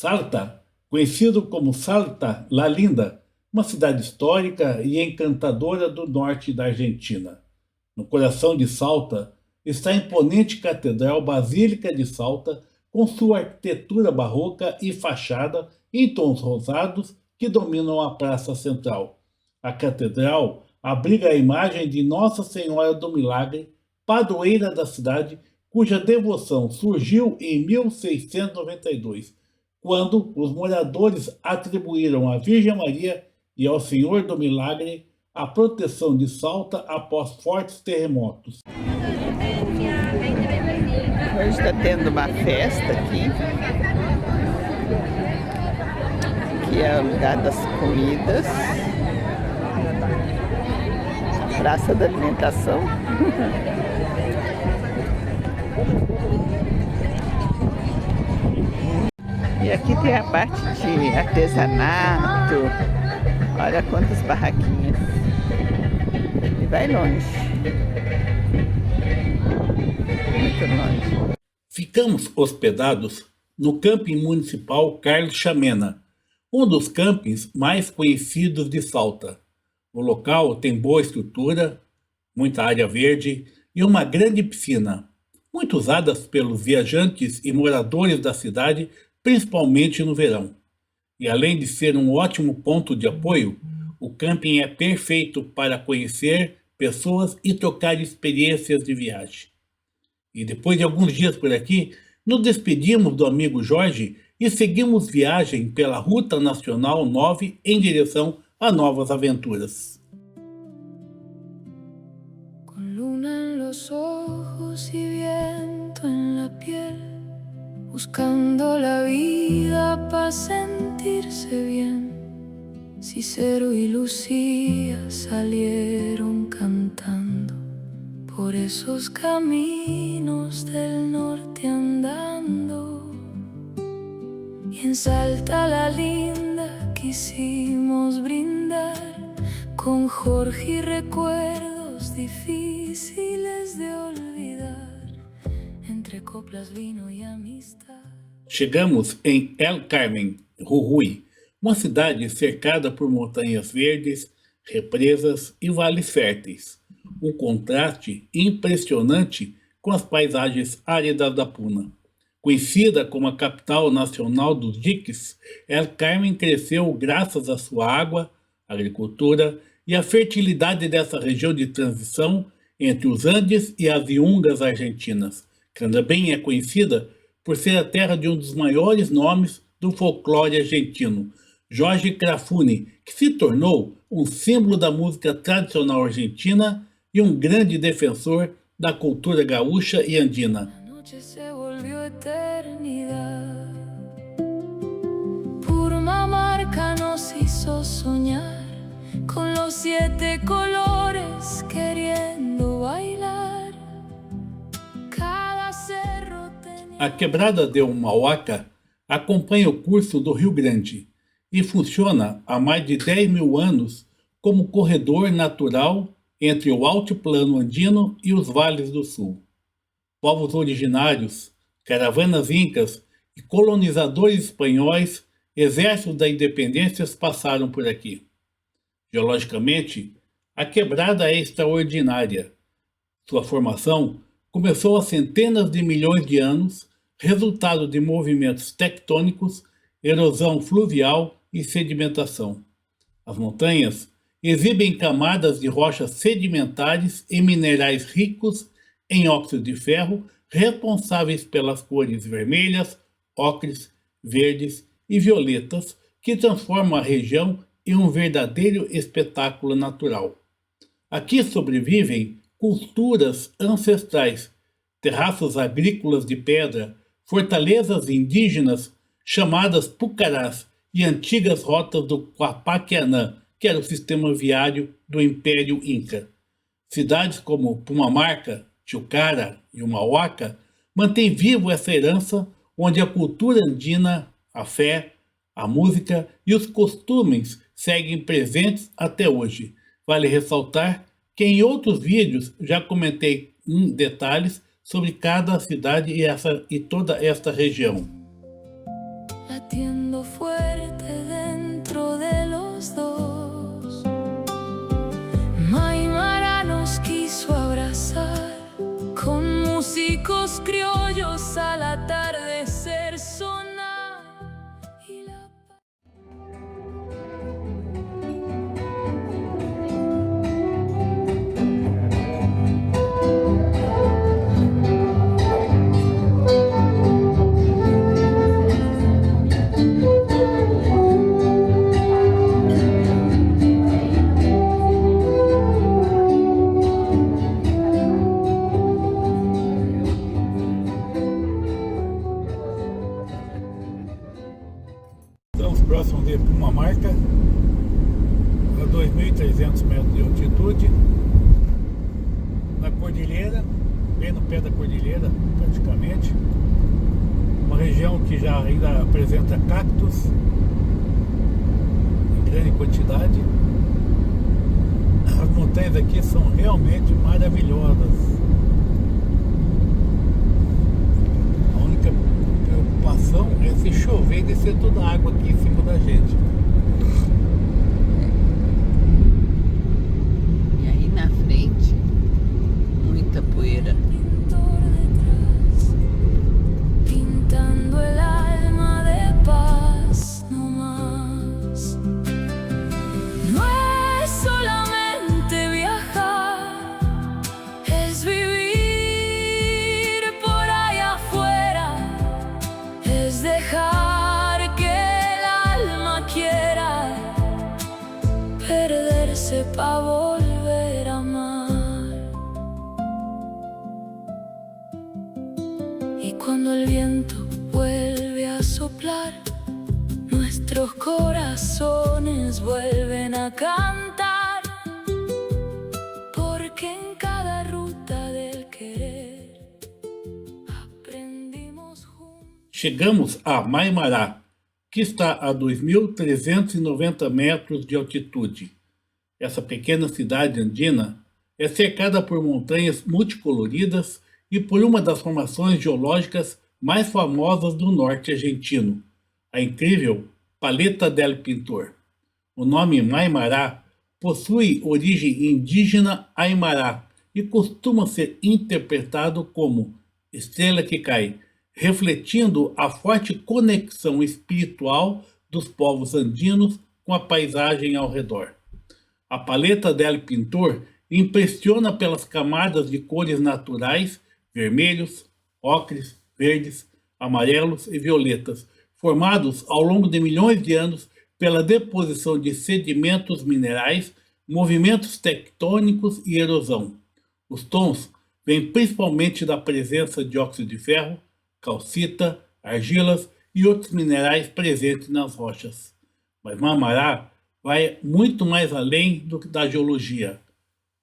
Salta, conhecido como Salta La Linda, uma cidade histórica e encantadora do norte da Argentina. No coração de Salta está a imponente Catedral Basílica de Salta, com sua arquitetura barroca e fachada em tons rosados que dominam a praça central. A catedral abriga a imagem de Nossa Senhora do Milagre, padroeira da cidade, cuja devoção surgiu em 1692, quando os moradores atribuíram à Virgem Maria e ao Senhor do Milagre a proteção de Salta após fortes terremotos. Hoje está tendo uma festa aqui, que é o lugar das comidas, Praça da Alimentação. E aqui tem a parte de artesanato. Olha quantas barraquinhas. E vai longe. Muito longe. Ficamos hospedados no camping municipal Carlos Chamena, um dos campings mais conhecidos de Salta. O local tem boa estrutura, muita área verde e uma grande piscina, muito usadas pelos viajantes e moradores da cidade, principalmente no verão. E além de ser um ótimo ponto de apoio, o camping é perfeito para conhecer pessoas e trocar experiências de viagem. E depois de alguns dias por aqui, nos despedimos do amigo Jorge e seguimos viagem pela Ruta Nacional 9 em direção a novas aventuras. Com luna en los ojos y viento en la piel, buscando la vida para sentirse bien. Cicero y Lucía salieron cantando por esos caminos del norte andando. Y en Salta la Linda quisimos brindar con Jorge y recuerdos difíciles de olvidar, entre coplas, vino y amistad. Chegamos em El Carmen, Jujuy, uma cidade cercada por montanhas verdes, represas e vales férteis. Um contraste impressionante com as paisagens áridas da Puna. Conhecida como a capital nacional dos diques, El Carmen cresceu graças à sua água, agricultura e à fertilidade dessa região de transição entre os Andes e as Yungas argentinas, que também é conhecida por ser a terra de um dos maiores nomes do folclore argentino, Jorge Crafuni, que se tornou um símbolo da música tradicional argentina e um grande defensor da cultura gaúcha e andina. La noche se volvió eternidad. Purmamarca nos hizo soñar con los 7 colores queriendo bailar. Cada cerro tenía... A Quebrada de Umauaca acompanha o curso do Rio Grande e funciona há mais de 10 mil anos como corredor natural entre o altiplano andino e os vales do sul. Povos originários, caravanas incas e colonizadores espanhóis, exércitos da independência passaram por aqui. Geologicamente, a quebrada é extraordinária. Sua formação começou há centenas de milhões de anos, resultado de movimentos tectônicos, erosão fluvial e sedimentação. As montanhas exibem camadas de rochas sedimentares e minerais ricos em óxido de ferro, responsáveis pelas cores vermelhas, ocres, verdes e violetas, que transformam a região em um verdadeiro espetáculo natural. Aqui sobrevivem culturas ancestrais, terraços agrícolas de pedra, fortalezas indígenas chamadas pucarás e antigas rotas do Quapaquianã, que era o sistema viário do Império Inca. Cidades como Pumamarca, Tilcara e Umauaca mantêm vivo essa herança onde a cultura andina, a fé, a música e os costumes seguem presentes até hoje. Vale ressaltar que em outros vídeos já comentei em detalhes sobre cada cidade e toda esta região. La latiendo fuerte dentro de los dos. Maimara nos quiso abrazar con músicos criollos al atardecer sonar y la Estamos próximos de Pumamarca, a 2.300 metros de altitude, na cordilheira, bem no pé da cordilheira praticamente, uma região que já ainda apresenta cactos em grande quantidade. As montanhas aqui são realmente maravilhosas. A única preocupação é se chover e descer toda a água aqui em cima da gente. E aí na frente, muita poeira. pintor detrás, pintando el alma de paz no más. No es solamente viajar, es vivir por allá afuera, es dejar que el alma quiera perderse pa' volver a amar. Y cuando el viento vuelve a soplar, nuestros corazones vuelven a cantar, porque en cada ruta del querer aprendimos juntos. Chegamos a Maimará, que está a 2.390 metros de altitude. Essa pequena cidade andina é cercada por montanhas multicoloridas e por uma das formações geológicas mais famosas do norte argentino, a incrível Paleta del Pintor. O nome Maimará possui origem indígena Aimará e costuma ser interpretado como estrela que cai, refletindo a forte conexão espiritual dos povos andinos com a paisagem ao redor. A Paleta del Pintor impressiona pelas camadas de cores naturais, vermelhos, ocres, verdes, amarelos e violetas, formados ao longo de milhões de anos pela deposição de sedimentos minerais, movimentos tectônicos e erosão. Os tons vêm principalmente da presença de óxido de ferro, calcita, argilas e outros minerais presentes nas rochas. Mas Maimará vai muito mais além da geologia.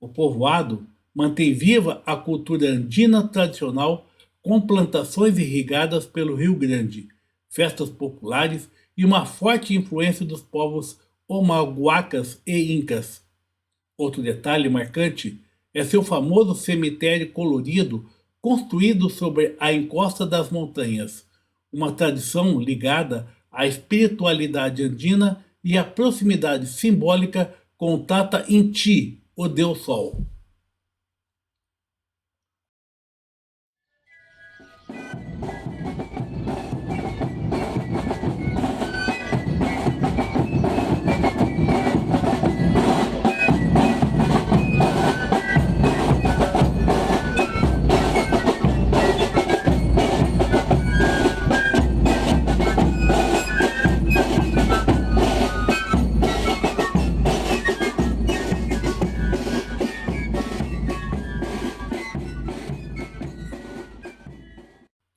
O povoado mantém viva a cultura andina tradicional com plantações irrigadas pelo Rio Grande, festas populares e uma forte influência dos povos omaguacas e incas. Outro detalhe marcante é seu famoso cemitério colorido construído sobre a encosta das montanhas, uma tradição ligada à espiritualidade andina e à proximidade simbólica com Tata Inti, o Deus Sol.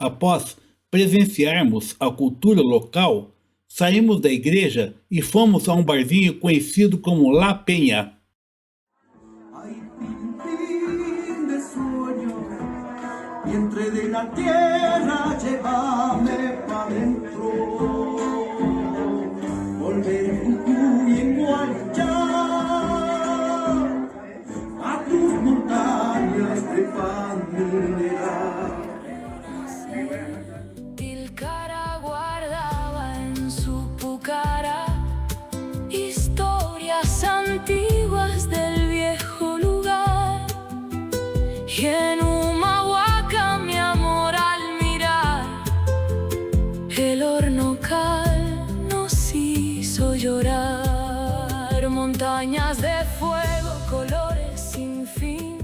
Após presenciarmos a cultura local, saímos da igreja e fomos a um barzinho conhecido como La Peña. Hay pintín de sueño, vientre de la tierra, llévame pa' dentro. Volver en Jujuy y en Guaychá, a tus montañas de pan mineral. Tilcara guardaba en montañas de fuego, colores sin fin,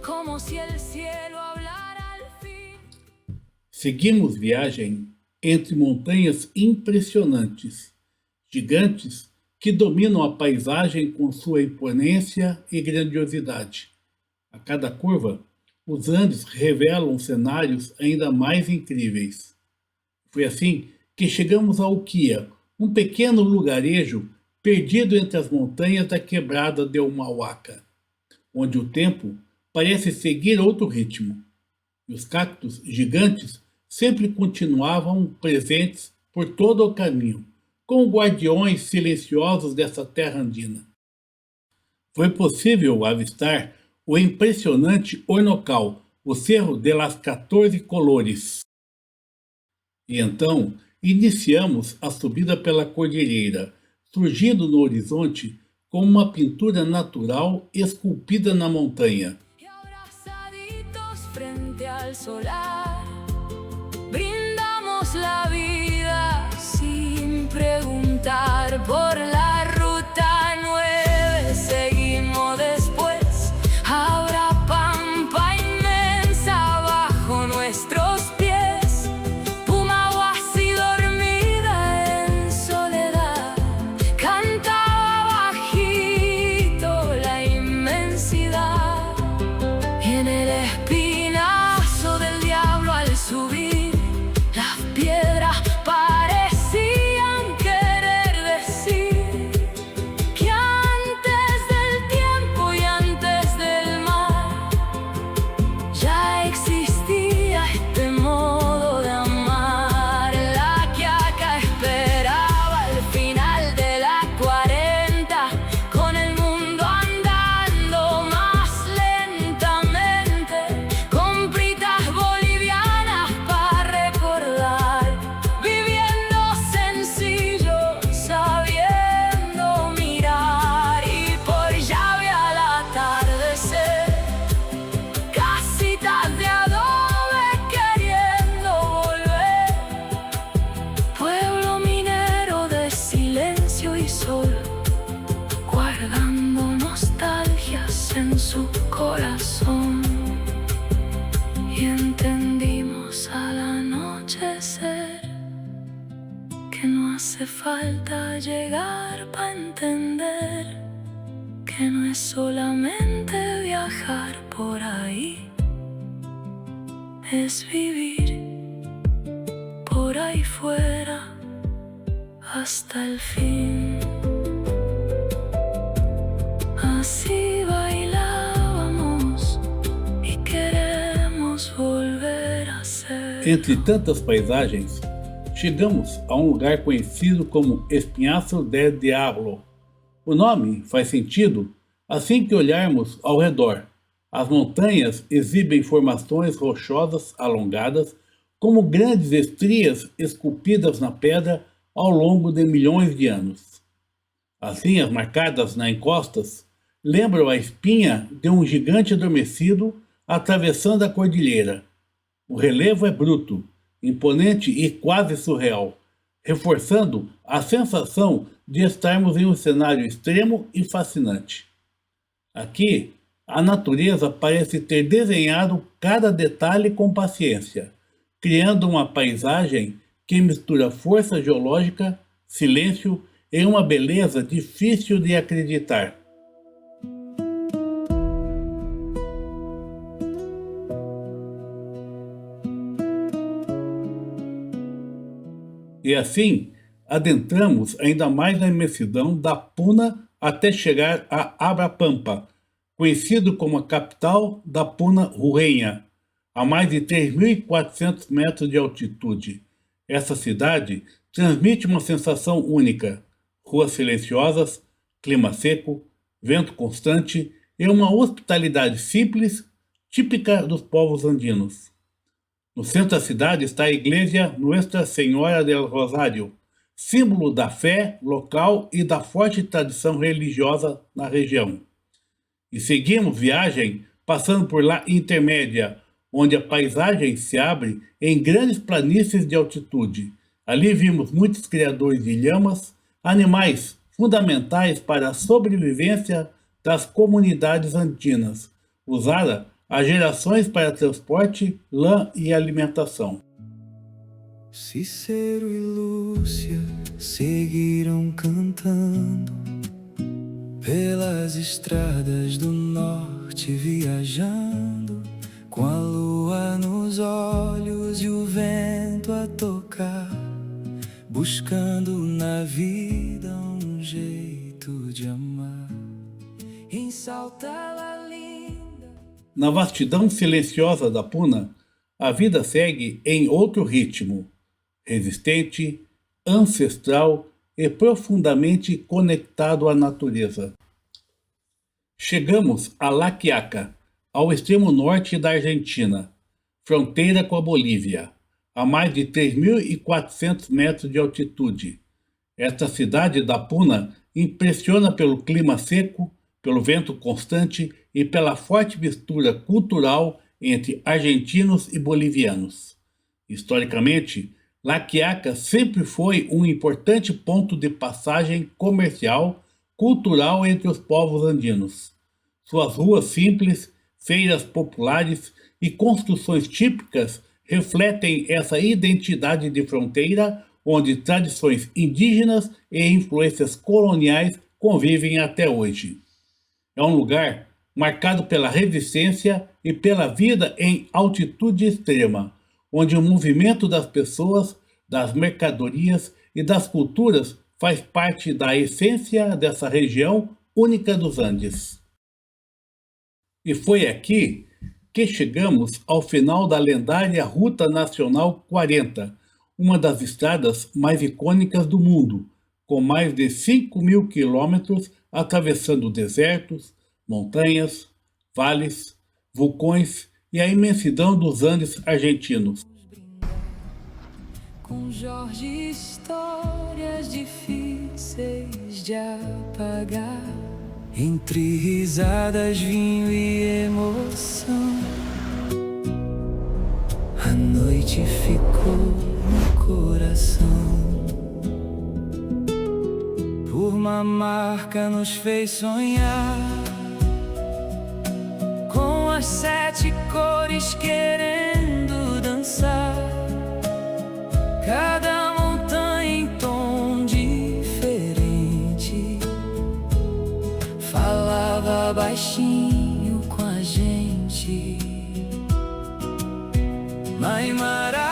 como si el cielo hablara al fin. Seguimos viagem entre montanhas impressionantes, gigantes que dominam a paisagem com sua imponência e grandiosidade. A cada curva, os Andes revelam cenários ainda mais incríveis. Foi assim que chegamos a Uquía, um pequeno lugarejo perdido entre as montanhas da quebrada de Humahuaca, onde o tempo parece seguir outro ritmo, e os cactos gigantes sempre continuavam presentes por todo o caminho, como guardiões silenciosos dessa terra andina. Foi possível avistar o impressionante Hornocal, o Cerro de las 14 Colores. E então iniciamos a subida pela cordilheira, surgindo no horizonte como uma pintura natural esculpida na montanha. Y abrazaditos frente al solar, brindamos la vida sin preguntar por la ruta 9. Seguimos después, habrá pampa inmensa bajo nuestros pies. Pumagua así dormida en soledad, cantaba bajito la inmensidad. Y en el espinazo del diablo al subir, las piedras parecían querer decir que antes del tiempo y antes del mar ya existía este modo de amar. La Quiaca esperaba el final de la 40, con el mundo andando más lentamente, con pritas bolivianas para recordar, viviendo sencillo, sabiendo mirar. Y por llave al atardecer, casitas de adobe queriendo volver, pueblo minero de silencio y sol, guardando nostalgias en su corazón. Y entendimos al anochecer que no hace falta llegar para entender que no es solamente viajar por ahí, es vivir por ahí fuera hasta el fin. Así bailábamos y queremos volver a ser. Entre tantas paisagens, chegamos a um lugar conhecido como Espinhaço del Diablo. O nome faz sentido assim que olharmos ao redor. As montanhas exibem formações rochosas alongadas, como grandes estrias esculpidas na pedra ao longo de milhões de anos. As linhas marcadas nas encostas lembram a espinha de um gigante adormecido atravessando a cordilheira. O relevo é bruto, imponente e quase surreal, reforçando a sensação de estarmos em um cenário extremo e fascinante. Aqui, a natureza parece ter desenhado cada detalhe com paciência, criando uma paisagem que mistura força geológica, silêncio e uma beleza difícil de acreditar. E assim, adentramos ainda mais na imensidão da Puna até chegar a Abrapampa, conhecido como a capital da Puna Jujeña, a mais de 3.400 metros de altitude. Essa cidade transmite uma sensação única: ruas silenciosas, clima seco, vento constante e uma hospitalidade simples, típica dos povos andinos. No centro da cidade está a igreja Nuestra Senhora del Rosário, símbolo da fé local e da forte tradição religiosa na região. E seguimos viagem passando por La Intermédia, onde a paisagem se abre em grandes planícies de altitude. Ali vimos muitos criadores de lhamas, animais fundamentais para a sobrevivência das comunidades andinas, usada há gerações para transporte, lã e alimentação. Cícero e Lúcia seguiram cantando pelas estradas do norte, viajando, com a lua nos olhos e o vento a tocar, buscando na vida um jeito de amar. Em Salta la linda. Na vastidão silenciosa da Puna, a vida segue em outro ritmo, resistente, ancestral e profundamente conectado à natureza. Chegamos a La Quiaca, ao extremo norte da Argentina, fronteira com a Bolívia, a mais de 3.400 metros de altitude. Esta cidade da Puna impressiona pelo clima seco, pelo vento constante e pela forte mistura cultural entre argentinos e bolivianos. Historicamente, La Quiaca sempre foi um importante ponto de passagem comercial, cultural entre os povos andinos. Suas ruas simples, feiras populares e construções típicas refletem essa identidade de fronteira, onde tradições indígenas e influências coloniais convivem até hoje. É um lugar marcado pela resistência e pela vida em altitude extrema, onde o movimento das pessoas, das mercadorias e das culturas faz parte da essência dessa região única dos Andes. E foi aqui que chegamos ao final da lendária Ruta Nacional 40, uma das estradas mais icônicas do mundo, com mais de 5.000 quilômetros atravessando desertos, montanhas, vales, vulcões e a imensidão dos Andes argentinos. Com Jorge, histórias difíceis de apagar. Entre risadas, vinho e emoção, a noite ficou no coração. Por uma marca nos fez sonhar, com as 7 cores querendo dançar. Cada montanha em tom diferente falava baixinho com a gente. Maimara